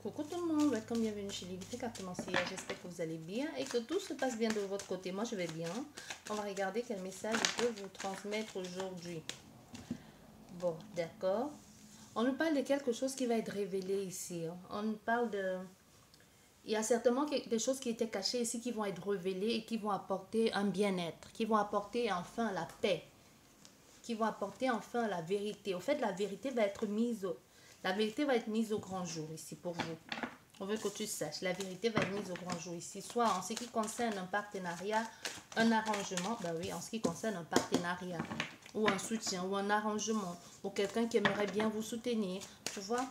Coucou tout le monde, welcome, bienvenue chez Liberté Cartomancière. J'espère que vous allez bien et que tout se passe bien de votre côté. Moi je vais bien. On va regarder quel message je peux vous transmettre aujourd'hui. Bon, d'accord. On nous parle de quelque chose qui va être révélé ici. On nous parle de... Il y a certainement des choses qui étaient cachées ici qui vont être révélées et qui vont apporter un bien-être, qui vont apporter enfin la paix, qui vont apporter enfin la vérité. Au fait, la vérité va être mise au grand jour ici pour vous. On veut que tu saches, la vérité va être mise au grand jour ici, soit en ce qui concerne un partenariat, un arrangement, ben oui, en ce qui concerne un partenariat, ou un soutien, ou un arrangement, ou quelqu'un qui aimerait bien vous soutenir, tu vois.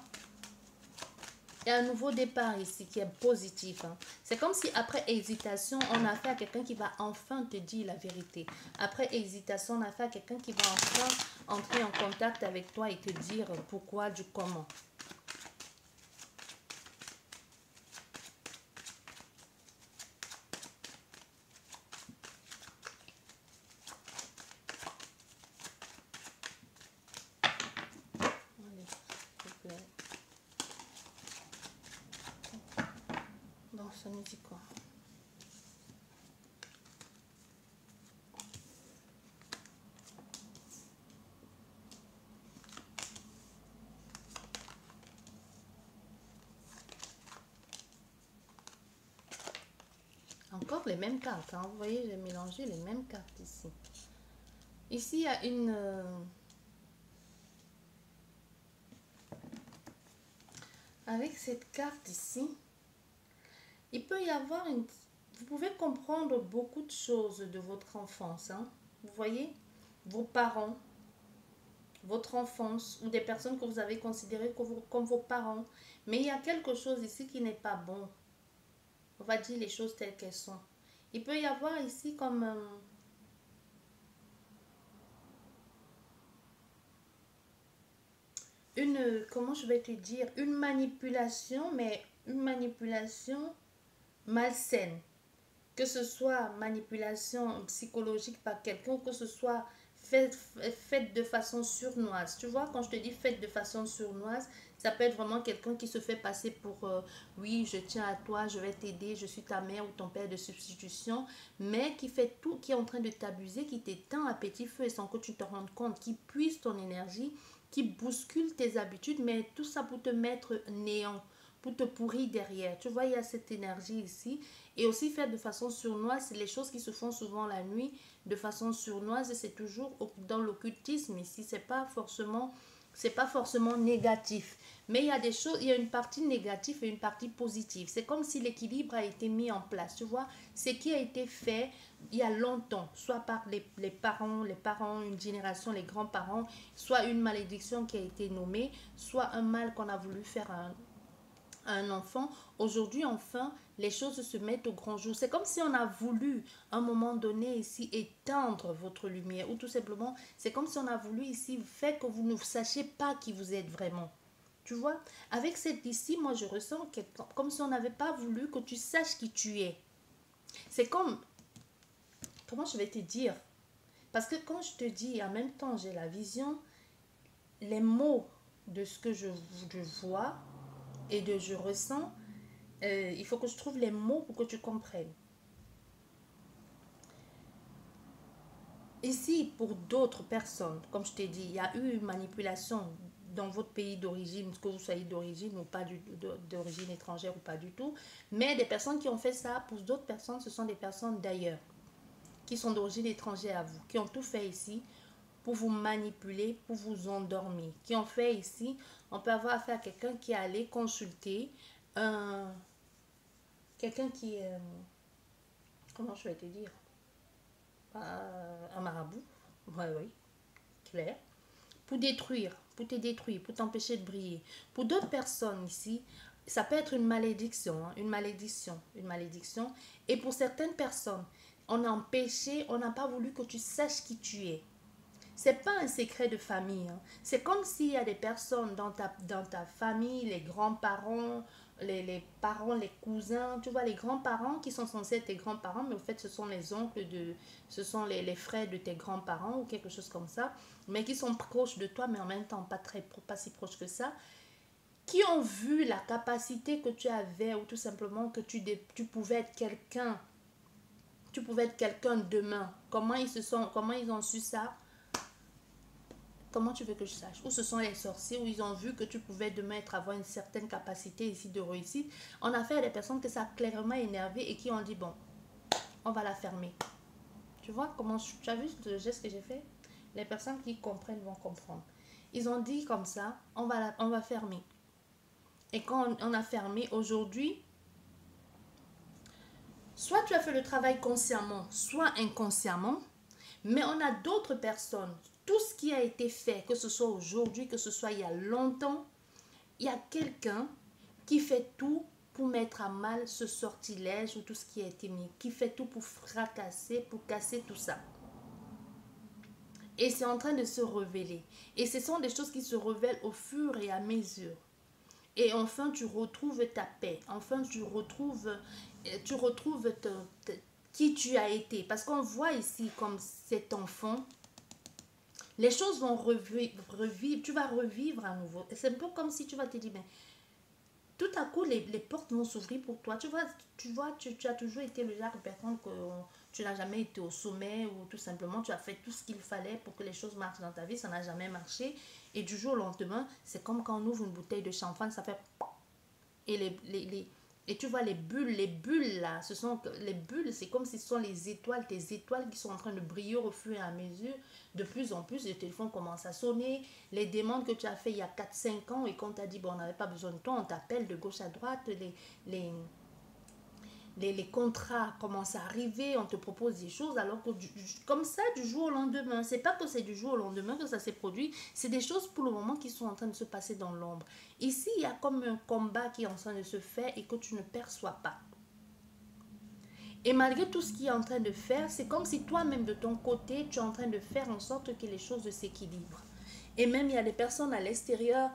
Il y a un nouveau départ ici qui est positif. C'est comme si après hésitation, on a affaire à quelqu'un qui va enfin te dire la vérité. Après hésitation, on a affaire à quelqu'un qui va enfin entrer en contact avec toi et te dire pourquoi, du comment. Allez, s'il vous plaît. Bon, ça nous dit quoi? Encore les mêmes cartes, hein. Vous voyez, j'ai mélangé les mêmes cartes ici. Ici, il y a une... Avec cette carte ici, il peut y avoir une... Vous pouvez comprendre beaucoup de choses de votre enfance. Hein. Vous voyez, vos parents, votre enfance ou des personnes que vous avez considérées comme vos parents. Mais il y a quelque chose ici qui n'est pas bon. On va dire les choses telles qu'elles sont. Il peut y avoir ici comme... comment je vais te dire, une manipulation, mais une manipulation malsaine. Que ce soit manipulation psychologique par quelqu'un ou que ce soit fait de façon sournoise. Tu vois, quand je te dis fait de façon sournoise, ça peut être vraiment quelqu'un qui se fait passer pour oui, je tiens à toi, je vais t'aider, je suis ta mère ou ton père de substitution, mais qui fait tout, qui est en train de t'abuser, qui t'éteint à petit feu et sans que tu te rendes compte, qui puise ton énergie, qui bouscule tes habitudes, mais tout ça pour te mettre néant, pour te pourrir derrière. Tu vois, il y a cette énergie ici. Et aussi faire de façon sournoise, c'est les choses qui se font souvent la nuit, de façon sournoise, et c'est toujours dans l'occultisme ici. C'est pas forcément négatif. Mais il y a des choses, il y a une partie négative et une partie positive. C'est comme si l'équilibre a été mis en place. Tu vois, ce qui a été fait il y a longtemps, soit par les parents, une génération, les grands-parents, soit une malédiction qui a été nommée, soit un mal qu'on a voulu faire à un enfant. Aujourd'hui, enfin, les choses se mettent au grand jour. C'est comme si on a voulu, à un moment donné, ici, éteindre votre lumière. Ou tout simplement, c'est comme si on a voulu, ici, faire que vous ne sachiez pas qui vous êtes vraiment. Tu vois, avec cette ici, moi, je ressens comme si on n'avait pas voulu que tu saches qui tu es. C'est comme... Comment je vais te dire? Parce que quand je te dis, en même temps, j'ai la vision, les mots de ce que je vois et de je ressens, il faut que je trouve les mots pour que tu comprennes. Ici, pour d'autres personnes, comme je t'ai dit, il y a eu une manipulation dans votre pays d'origine, que vous soyez d'origine ou pas d'origine étrangère ou pas du tout. Mais des personnes qui ont fait ça, pour d'autres personnes, ce sont des personnes d'ailleurs, qui sont d'origine étrangère à vous, qui ont tout fait ici pour vous manipuler, pour vous endormir. Qui ont fait ici, on peut avoir affaire à quelqu'un qui est allé consulter quelqu'un qui est... comment je vais te dire? Un marabout. Ouais, oui, clair. Pour te détruire, pour t'empêcher de briller. Pour d'autres personnes ici, ça peut être une malédiction, hein, une malédiction, une malédiction. Et pour certaines personnes, on a empêché, on n'a pas voulu que tu saches qui tu es. C'est pas un secret de famille. Hein. C'est comme s'il y a des personnes dans ta famille, les grands-parents, les parents, les cousins, tu vois, les grands-parents qui sont censés être tes grands-parents, mais au fait, ce sont les oncles ce sont les frères de tes grands-parents ou quelque chose comme ça, mais qui sont proches de toi, mais en même temps pas si proches que ça. qui ont vu la capacité que tu avais ou tout simplement que tu pouvais être quelqu'un. Tu pouvais être quelqu'un demain. Comment ils ont su ça? Comment tu veux que je sache? Où ce sont les sorciers, où ils ont vu que tu pouvais demain avoir une certaine capacité ici de réussite. On a fait à des personnes que ça a clairement énervé et qui ont dit, bon, on va la fermer. Tu vois comment, tu as vu le geste que j'ai fait? Les personnes qui comprennent vont comprendre. Ils ont dit comme ça, on va fermer. Et quand on a fermé aujourd'hui, soit tu as fait le travail consciemment, soit inconsciemment, mais on a d'autres personnes. Tout ce qui a été fait, que ce soit aujourd'hui, que ce soit il y a longtemps, il y a quelqu'un qui fait tout pour mettre à mal ce sortilège ou tout ce qui a été mis, qui fait tout pour fracasser, pour casser tout ça. Et c'est en train de se révéler. Et ce sont des choses qui se révèlent au fur et à mesure. Et enfin, tu retrouves ta paix. Enfin, tu retrouves qui tu as été. Parce qu'on voit ici, comme cet enfant, les choses vont revivre. Tu vas revivre à nouveau. C'est un peu comme si tu vas te dire, mais tout à coup, les portes vont s'ouvrir pour toi. Tu as toujours été le genre de personne que tu n'as jamais été au sommet ou tout simplement, tu as fait tout ce qu'il fallait pour que les choses marchent dans ta vie. Ça n'a jamais marché. Et du jour au lendemain, c'est comme quand on ouvre une bouteille de champagne, ça fait... Et et tu vois les bulles là, ce sont les bulles, c'est comme si ce sont les étoiles, tes étoiles qui sont en train de briller au fur et à mesure. De plus en plus, les téléphones commencent à sonner. Les demandes que tu as fait il y a 4 5 ans et qu'on t'a dit, bon, on n'avait pas besoin de toi, on t'appelle de gauche à droite, les, les contrats commencent à arriver, on te propose des choses, alors que comme ça, du jour au lendemain, c'est pas que c'est du jour au lendemain que ça s'est produit, c'est des choses pour le moment qui sont en train de se passer dans l'ombre. Ici, il y a comme un combat qui est en train de se faire et que tu ne perçois pas. Et malgré tout ce qui est en train de faire, c'est comme si toi-même de ton côté, tu es en train de faire en sorte que les choses s'équilibrent. Et même il y a des personnes à l'extérieur,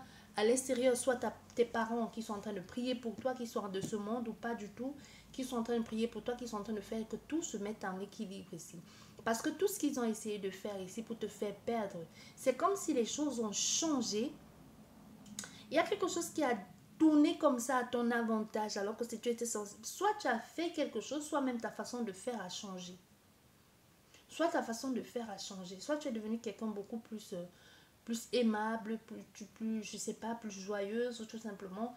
soit tes parents qui sont en train de prier pour toi, qui sont de ce monde ou pas du tout, qui sont en train de prier pour toi, qui sont en train de faire que tout se mette en équilibre ici. Parce que tout ce qu'ils ont essayé de faire ici pour te faire perdre, c'est comme si les choses ont changé. Il y a quelque chose qui a tourné comme ça à ton avantage alors que si tu étais censé... Soit tu as fait quelque chose, soit même ta façon de faire a changé. Soit ta façon de faire a changé. Soit tu es devenu quelqu'un beaucoup plus aimable, je sais pas, plus joyeuse, ou tout simplement,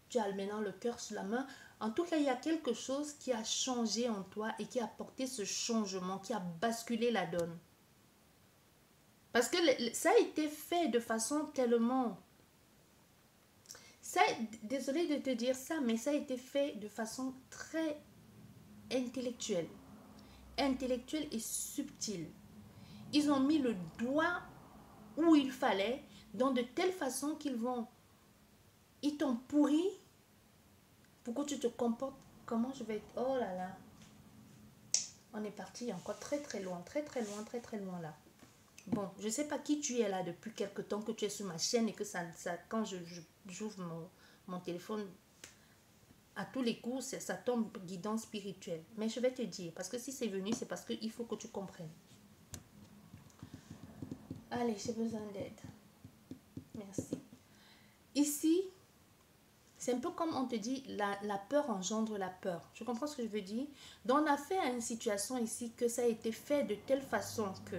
tu as maintenant le cœur sur la main. En tout cas, il y a quelque chose qui a changé en toi et qui a apporté ce changement, qui a basculé la donne. Parce que ça a été fait de façon tellement... Désolée de te dire ça, mais ça a été fait de façon très intellectuelle. Intellectuelle et subtile. Ils ont mis le doigt où il fallait, dans de telle façon ils t'ont pourri pour que tu te comportes. Comment je vais être... Oh là là. On est parti encore très très loin, très loin là. Bon, je ne sais pas qui tu es là depuis quelque temps que tu es sur ma chaîne et que quand j'ouvre mon téléphone, à tous les coups, ça tombe guidance spirituelle. Mais je vais te dire, parce que si c'est venu, c'est parce qu'il faut que tu comprennes. Allez, j'ai besoin d'aide. Merci. Ici, c'est un peu comme on te dit, la peur engendre la peur. Tu comprends ce que je veux dire? Donc, on a fait à une situation ici que ça a été fait de telle façon que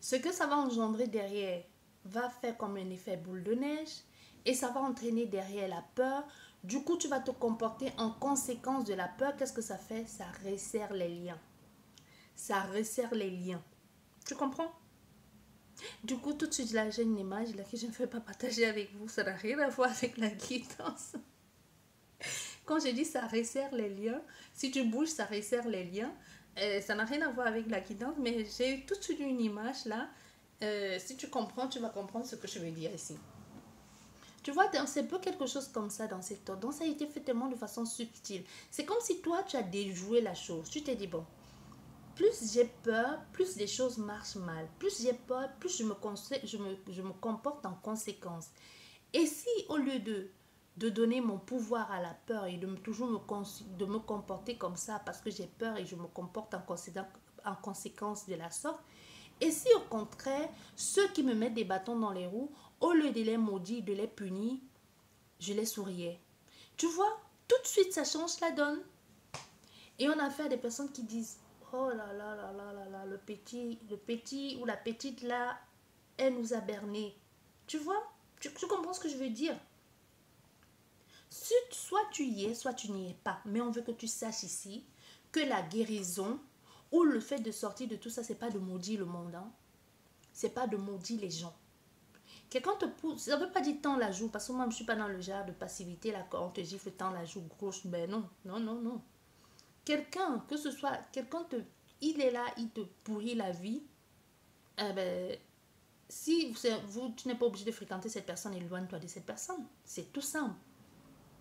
ce que ça va engendrer derrière va faire comme un effet boule de neige et ça va entraîner derrière la peur. Du coup, tu vas te comporter en conséquence de la peur. Qu'est-ce que ça fait? Ça resserre les liens. Ça resserre les liens. Tu comprends? Du coup, tout de suite, là, j'ai une image là, que je ne vais pas partager avec vous. Ça n'a rien à voir avec la guidance. Quand je dis ça resserre les liens, si tu bouges, ça resserre les liens. Ça n'a rien à voir avec la guidance, mais j'ai tout de suite une image là. Si tu comprends, tu vas comprendre ce que je veux dire ici. Tu vois, c'est peu quelque chose comme ça dans cette ordre. Donc, ça a été fait tellement de façon subtile. C'est comme si toi, tu as déjoué la chose. Tu t'es dit, bon, plus j'ai peur, plus les choses marchent mal. Plus j'ai peur, plus je me comporte en conséquence. Et si, au lieu de donner mon pouvoir à la peur et de me comporter comme ça parce que j'ai peur et je me comporte en conséquence de la sorte, et si au contraire, ceux qui me mettent des bâtons dans les roues, Au lieu de les maudire, de les punir, je les souriais. Tu vois, tout de suite, ça change la donne. Et on a affaire à des personnes qui disent, oh là là là là là là, le petit ou la petite là, elle nous a berné. Tu vois, tu comprends ce que je veux dire? Soit tu y es, soit tu n'y es pas. Mais on veut que tu saches ici que la guérison ou le fait de sortir de tout ça, c'est pas de maudire le monde. Hein. C'est pas de maudire les gens. Quelqu'un te pousse, ça ne veut pas dire tends la joue, parce que moi je ne suis pas dans le genre de passivité là, quand on te gifle tends la joue gauche, ben non, non, non, non. Quelqu'un, que ce soit, il est là, il te pourrit la vie, eh ben, si tu n'es pas obligé de fréquenter cette personne, éloigne-toi de cette personne. C'est tout simple.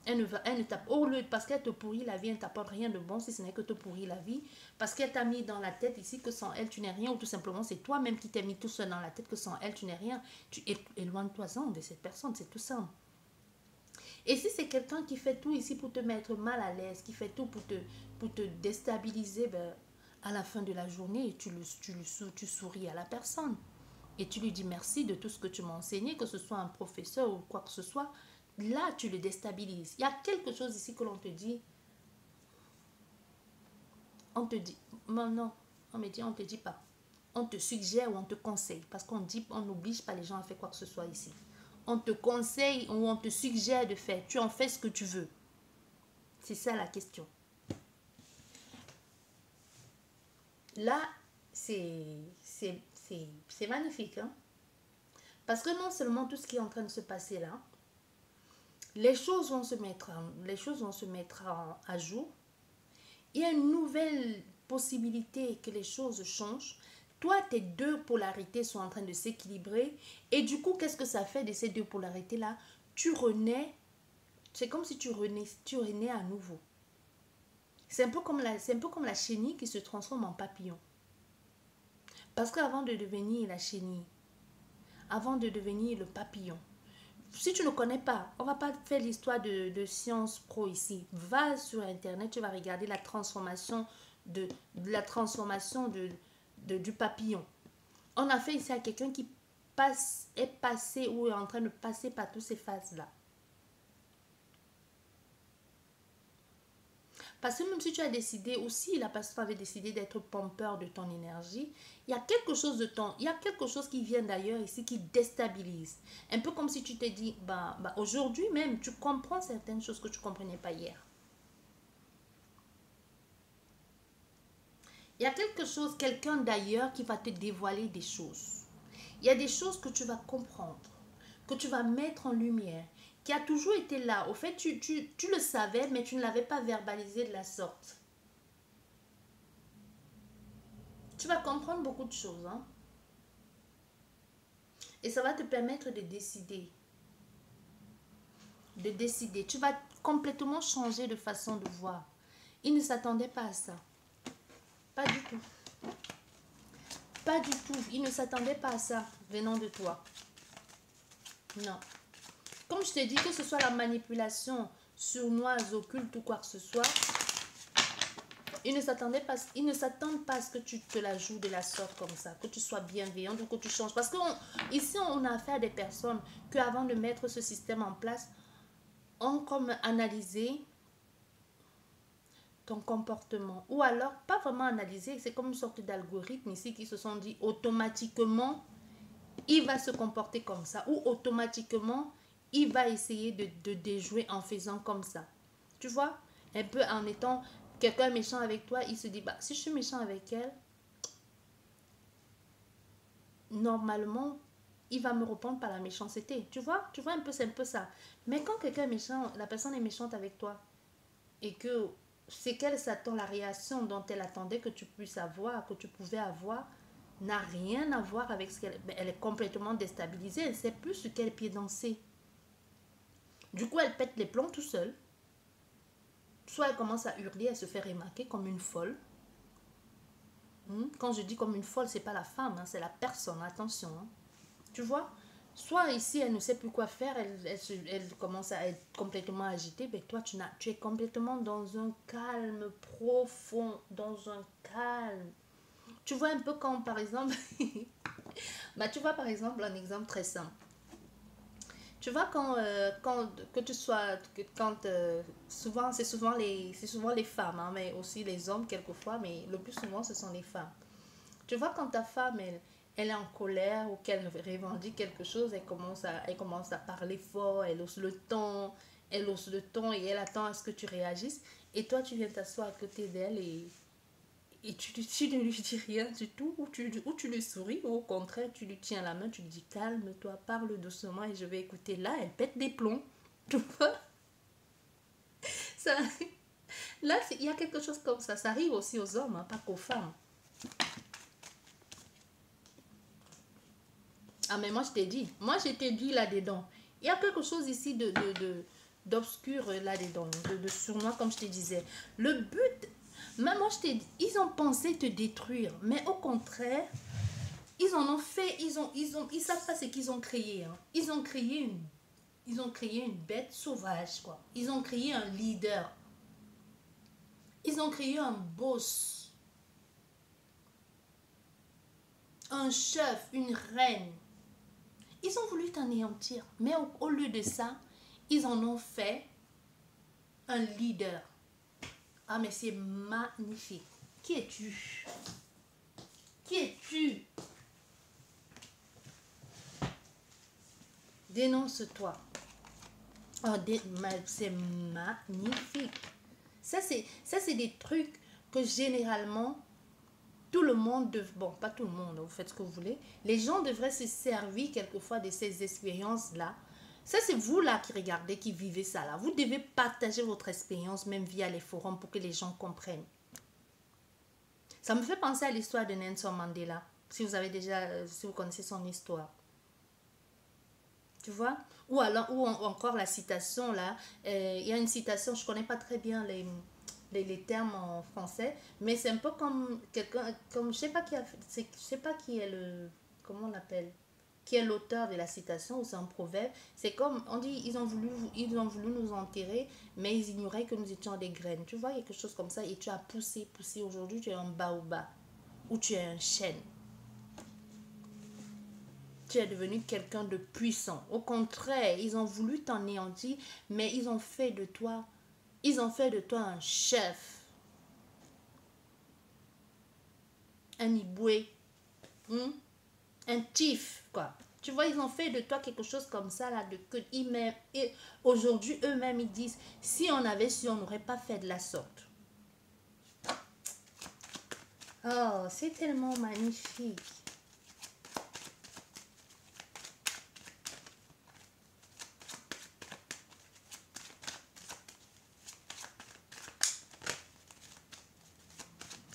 Elle ne tape au lieu parce qu'elle te pourrit la vie, elle ne t'apporte rien de bon si ce n'est que te pourrir la vie. Parce qu'elle t'a mis dans la tête ici que sans elle tu n'es rien, ou tout simplement c'est toi-même qui t'es mis tout seul dans la tête que sans elle tu n'es rien. Tu éloigne-toi-en de cette personne, c'est tout simple. Et si c'est quelqu'un qui fait tout ici pour te mettre mal à l'aise, qui fait tout pour te déstabiliser, ben, à la fin de la journée, tu souris à la personne. Et tu lui dis merci de tout ce que tu m'as enseigné, que ce soit un professeur ou quoi que ce soit. Là, tu le déstabilises. Il y a quelque chose ici que l'on te dit. On te dit, non, non, on me dit, on te dit pas. On te suggère ou on te conseille. Parce qu'on dit, on n'oblige pas les gens à faire quoi que ce soit ici. On te conseille ou on te suggère de faire. Tu en fais ce que tu veux. C'est ça la question. Là, c'est magnifique. Hein? Parce que non seulement tout ce qui est en train de se passer là, les choses vont se mettre à jour. Il y a une nouvelle possibilité que les choses changent. Toi, tes deux polarités sont en train de s'équilibrer. Et du coup, qu'est-ce que ça fait de ces deux polarités-là? Tu renais. C'est comme si tu renais à nouveau. C'est un peu comme la chenille qui se transforme en papillon. Parce qu'avant de devenir la chenille, avant de devenir le papillon, si tu ne connais pas, on va pas faire l'histoire de Science Pro ici. Va sur Internet, tu vas regarder la transformation du papillon. On a fait ici à quelqu'un qui est passé ou est en train de passer par toutes ces phases-là. Parce que même si tu as décidé, ou si la personne avait décidé d'être pompeur de ton énergie, il y a quelque chose qui vient d'ailleurs ici qui déstabilise. Un peu comme si tu te dis, aujourd'hui même, tu comprends certaines choses que tu ne comprenais pas hier. Il y a quelqu'un d'ailleurs qui va te dévoiler des choses. Il y a des choses que tu vas comprendre, que tu vas mettre en lumière, qui a toujours été là. Au fait, tu le savais, mais tu ne l'avais pas verbalisé de la sorte. Tu vas comprendre beaucoup de choses. Hein? Et ça va te permettre de décider. Tu vas complètement changer de façon de voir. Il ne s'attendait pas à ça. Pas du tout. Pas du tout. Il ne s'attendait pas à ça venant de toi. Non. Comme je te dis, que ce soit la manipulation sournoise, occulte ou quoi que ce soit, ils ne s'attendent pas à ce que tu te la joues de la sorte comme ça, que tu sois bienveillante ou que tu changes. Parce qu'ici, on a affaire à des personnes qui, avant de mettre ce système en place, ont comme analysé ton comportement. Ou alors, pas vraiment analysé, c'est comme une sorte d'algorithme ici qui se sont dit automatiquement, il va se comporter comme ça. Ou automatiquement, il va essayer de déjouer en faisant comme ça. Tu vois? Un peu en étant quelqu'un méchant avec toi, il se dit, si je suis méchant avec elle, normalement, il va me répondre par la méchanceté. Tu vois un peu, c'est un peu ça. Mais quand quelqu'un est méchant, la personne est méchante avec toi, et que c'est qu'elle s'attend, la réaction dont elle attendait que tu puisses avoir, que tu pouvais avoir, n'a rien à voir avec ce qu'elle... Elle est complètement déstabilisée, elle ne sait plus sur quel pied danser. Du coup, elle pète les plombs tout seul. Soit elle commence à hurler, elle se fait remarquer comme une folle. Quand je dis comme une folle, c'est pas la femme, hein, c'est la personne, attention. Hein. Tu vois? Soit ici, elle ne sait plus quoi faire, elle commence à être complètement agitée, mais toi, tu es complètement dans un calme profond, dans un calme. Tu vois un peu quand, par exemple, tu vois par exemple un exemple très simple. Tu vois, que tu sois, souvent, c'est souvent les femmes, hein, mais aussi les hommes quelquefois, mais le plus souvent, ce sont les femmes. Tu vois, quand ta femme, elle est en colère ou qu'elle revendique quelque chose, elle commence à parler fort, elle hausse le ton et elle attend à ce que tu réagisses. Et toi, tu viens t'asseoir à côté d'elle et tu ne lui dis rien du tout, ou tu lui souris, ou au contraire, tu lui tiens la main, tu lui dis calme-toi, parle doucement et je vais écouter. Là, elle pète des plombs. Tu vois, ça, là, il y a quelque chose comme ça arrive aussi aux hommes, hein, pas qu'aux femmes. Ah, mais moi je t'ai dit là-dedans. Il y a quelque chose ici d'obscur là-dedans, de sournois, comme je te disais. Le but, même moi je t'ai dit, ils ont pensé te détruire, mais au contraire, ils en ont fait, ils savent pas ce qu'ils ont créé. Hein. Ils ont créé une bête sauvage, quoi. Ils ont créé un leader. Ils ont créé un boss, un chef, une reine. Ils ont voulu t'anéantir, mais au lieu de ça, ils en ont fait un leader. Ah, mais c'est magnifique. Qui es-tu? Qui es-tu? Dénonce-toi. Oh, c'est magnifique. Ça, c'est des trucs que généralement, tout le monde, bon, pas tout le monde, vous faites ce que vous voulez. Les gens devraient se servir quelquefois de ces expériences-là. Ça, c'est vous là qui regardez, qui vivez ça là. Vous devez partager votre expérience même via les forums pour que les gens comprennent. Ça me fait penser à l'histoire de Nelson Mandela. Si vous connaissez son histoire. Tu vois? Ou encore la citation là. Il y a une citation, je connais pas très bien les termes en français, mais c'est un peu comme quelqu'un, comme je sais pas qui est comment on l'appelle, qui est l'auteur de la citation ou c'est un proverbe. C'est comme on dit, ils ont voulu nous enterrer, mais ils ignoraient que nous étions des graines. Tu vois, quelque chose comme ça et tu as poussé. Aujourd'hui, tu es un baobab ou tu es un chêne. Tu es devenu quelqu'un de puissant. Au contraire, ils ont voulu t'anéantir, mais ils ont fait de toi un chef, un iboué, hein? Un chief, quoi. Tu vois, ils ont fait de toi quelque chose comme ça, là, et aujourd'hui, eux-mêmes, ils disent, si on avait su, on n'aurait pas fait de la sorte. Oh, c'est tellement magnifique.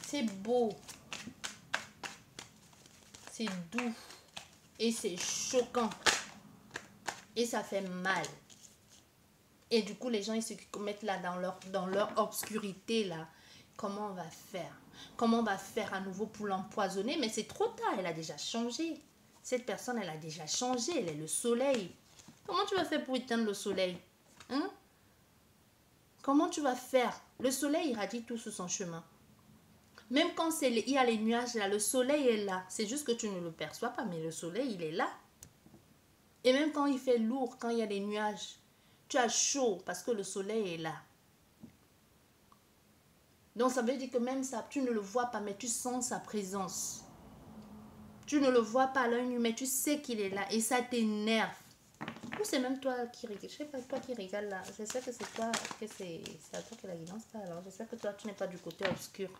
C'est beau. C'est doux. Et c'est choquant. Et ça fait mal. Et du coup, les gens, ils se mettent là dans leur obscurité, là. Comment on va faire? Comment on va faire à nouveau pour l'empoisonner? Mais c'est trop tard, elle a déjà changé. Cette personne, elle a déjà changé. Elle est le soleil. Comment tu vas faire pour éteindre le soleil? Hein? Comment tu vas faire? Le soleil irradie tout sur son chemin. Même quand il y a les nuages là, le soleil est là. C'est juste que tu ne le perçois pas, mais le soleil, il est là. Et même quand il fait lourd, quand il y a des nuages, tu as chaud parce que le soleil est là. Donc ça veut dire que même ça, tu ne le vois pas, mais tu sens sa présence. Tu ne le vois pas à l'œil nu, mais tu sais qu'il est là et ça t'énerve. Ou c'est même toi qui rigole. Je sais pas, toi qui rigole là. Je sais que c'est toi, que c'est à toi que la guidance pas. Alors je sais que toi, tu n'es pas du côté obscur.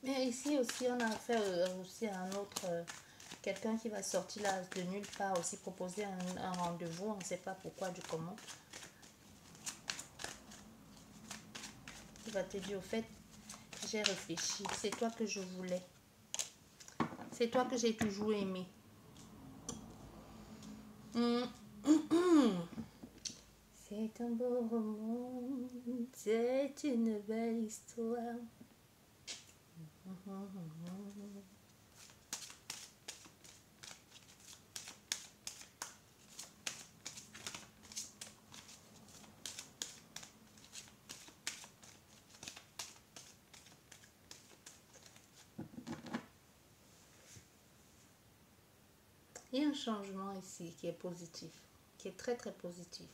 Mais ici aussi, on a fait aussi un autre... quelqu'un qui va sortir là de nulle part aussi proposer un rendez-vous. On ne sait pas pourquoi, du comment. Il va te dire, au fait, j'ai réfléchi. C'est toi que je voulais. C'est toi que j'ai toujours aimé. C'est un beau roman. C'est une belle histoire. Il y a un changement ici qui est positif, qui est très très positif.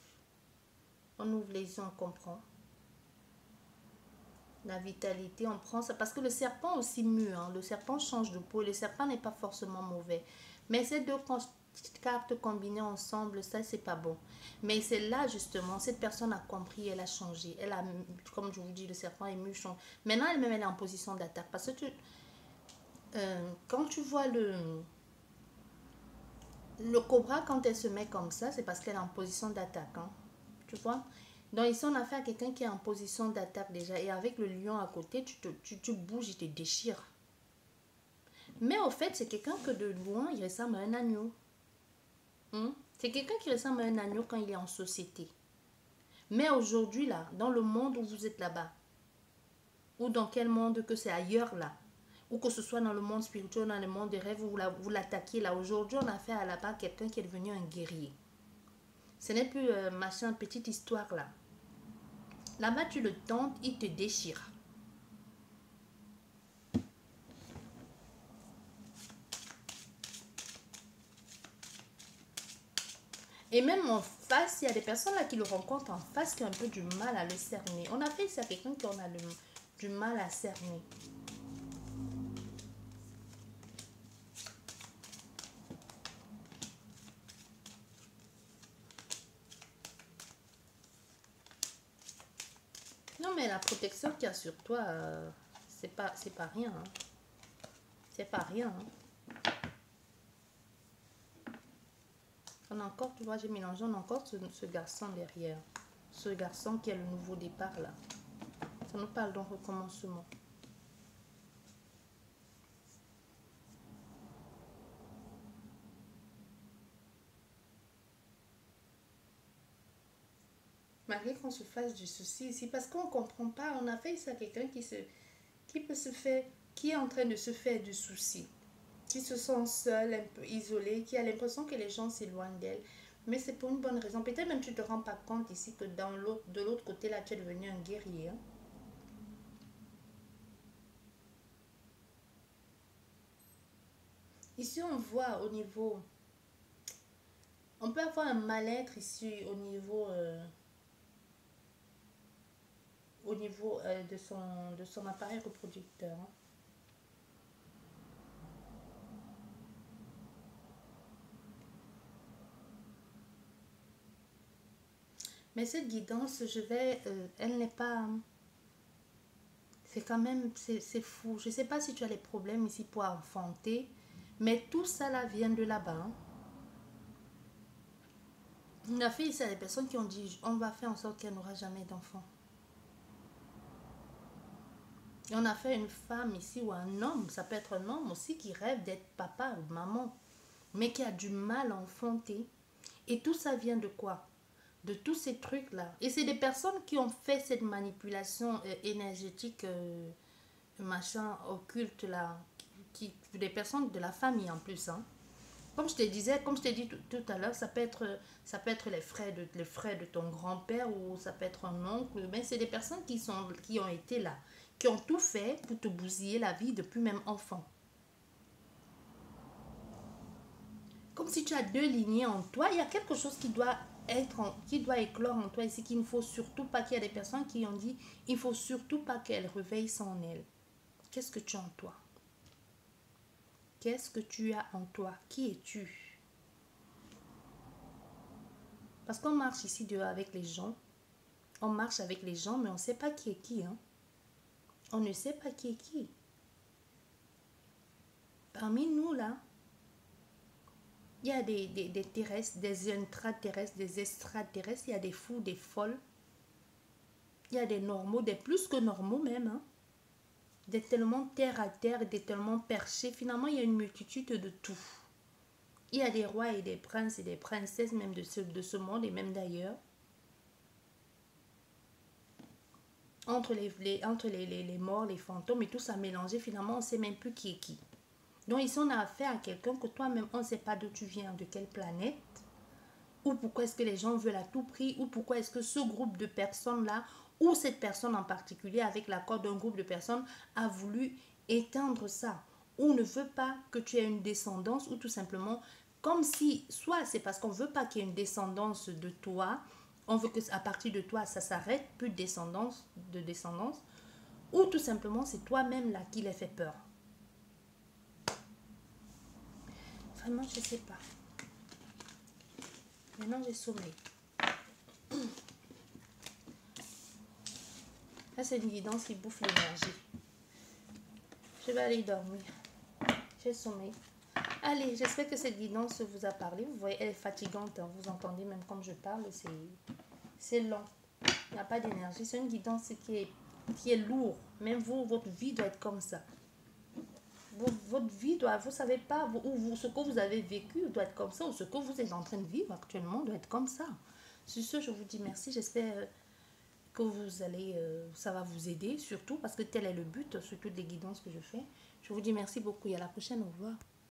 On ouvre les yeux, on comprend. La vitalité, on prend ça. Parce que le serpent aussi mue, hein. Le serpent change de peau. Le serpent n'est pas forcément mauvais. Mais ces deux cartes combinées ensemble, ça, c'est pas bon. Mais c'est là, justement, cette personne a compris, elle a changé. Elle a, comme je vous dis, le serpent est mu. Maintenant, elle-même, elle est en position d'attaque. Parce que quand tu vois le cobra, quand elle se met comme ça, c'est parce qu'elle est en position d'attaque, hein. Tu vois? Donc ici, on a fait à quelqu'un qui est en position d'attaque déjà. Et avec le lion à côté, tu bouges, il te déchire. Mais au fait, c'est quelqu'un que de loin, il ressemble à un agneau. C'est quelqu'un qui ressemble à un agneau quand il est en société. Mais aujourd'hui, là, dans le monde où vous êtes là-bas, ou dans quel monde que c'est ailleurs, là, ou que ce soit dans le monde spirituel, dans le monde des rêves, où vous l'attaquez, là, aujourd'hui, on a fait à là-bas quelqu'un qui est devenu un guerrier. Ce n'est plus machin, petite histoire, là. Là-bas, tu le tentes, il te déchire. Et même en face, il y a des personnes là qui le rencontrent en face qui ont un peu du mal à le cerner. On a fait ça à quelqu'un qui en a du mal à cerner. Non, mais la protection qu'il y a sur toi, c'est pas rien, hein. C'est pas rien, hein. On a encore, tu vois, j'ai mélangé, on a encore ce garçon derrière. Ce garçon qui a le nouveau départ là. Ça nous parle d'un recommencement. Malgré qu'on se fasse du souci ici, parce qu'on ne comprend pas, on a fait ça à quelqu'un qui peut se faire, qui est en train de se faire du souci, qui se sent seul, un peu isolé, qui a l'impression que les gens s'éloignent d'elle. Mais c'est pour une bonne raison. Peut-être même tu ne te rends pas compte ici que de l'autre côté là, tu es devenu un guerrier, hein. Ici, on voit au niveau... On peut avoir un mal-être ici au niveau de son appareil reproducteur, hein. Mais cette guidance, elle n'est pas... C'est quand même... C'est fou. Je ne sais pas si tu as les problèmes ici pour enfanter, mais tout ça là vient de là-bas, hein. On a fait ici à des personnes qui ont dit on va faire en sorte qu'elle n'aura jamais d'enfant. Et on a fait une femme ici ou un homme, ça peut être un homme aussi qui rêve d'être papa ou maman, mais qui a du mal à enfanter. Et tout ça vient de quoi? De tous ces trucs-là. Et c'est des personnes qui ont fait cette manipulation énergétique, machin, occulte là, des personnes de la famille en plus, hein. Comme je te disais, comme je t'ai dit tout à l'heure, ça peut être les frères de ton grand-père ou ça peut être un oncle. Mais c'est des personnes qui ont été là, qui ont tout fait pour te bousiller la vie depuis même enfant. Comme si tu as deux lignées en toi, il y a quelque chose qui doit qui doit éclore en toi ici, qu'il ne faut surtout pas, qu'il y a des personnes qui ont dit, il ne faut surtout pas qu'elle réveille son aile. Qu'est-ce que tu as en toi? Qu'est-ce que tu as en toi? Qui es-tu? Parce qu'on marche ici dehors avec les gens. On marche avec les gens, mais on ne sait pas qui est qui, hein. On ne sait pas qui est qui. Parmi nous, là, il y a des terrestres, des intraterrestres, des extraterrestres. Il y a des fous, des folles. Il y a des normaux, des plus que normaux même, hein. Des tellement terre à terre, des tellement perchés. Finalement, il y a une multitude de tout. Il y a des rois et des princes et des princesses, même de ce monde et même d'ailleurs. Entre les morts, les fantômes et tout ça mélangé, finalement, on ne sait même plus qui est qui. Donc ici, on a affaire à quelqu'un que toi-même, on ne sait pas d'où tu viens, de quelle planète, ou pourquoi est-ce que les gens veulent à tout prix, ou pourquoi est-ce que ce groupe de personnes-là, ou cette personne en particulier, avec l'accord d'un groupe de personnes, a voulu éteindre ça, ou ne veut pas que tu aies une descendance, ou tout simplement comme si, soit c'est parce qu'on veut pas qu'il y ait une descendance de toi, on veut que à partir de toi, ça s'arrête, plus de descendance, ou tout simplement, c'est toi-même là qui les fait peur. Vraiment, je sais pas. Maintenant, j'ai sommeil. Ça, c'est une guidance qui bouffe l'énergie. Je vais aller dormir. J'ai sommeil. Allez, j'espère que cette guidance vous a parlé. Vous voyez, elle est fatigante. Hein. Vous entendez même comme je parle, c'est lent. Il n'y a pas d'énergie. C'est une guidance qui est lourde. Même vous, votre vie doit être comme ça. Votre vie doit, vous savez pas, ce que vous avez vécu doit être comme ça, ou ce que vous êtes en train de vivre actuellement doit être comme ça. Sur ce, je vous dis merci. J'espère que vous allez, ça va vous aider, surtout parce que tel est le but, sur toutes les guidances que je fais. Je vous dis merci beaucoup et à la prochaine. Au revoir.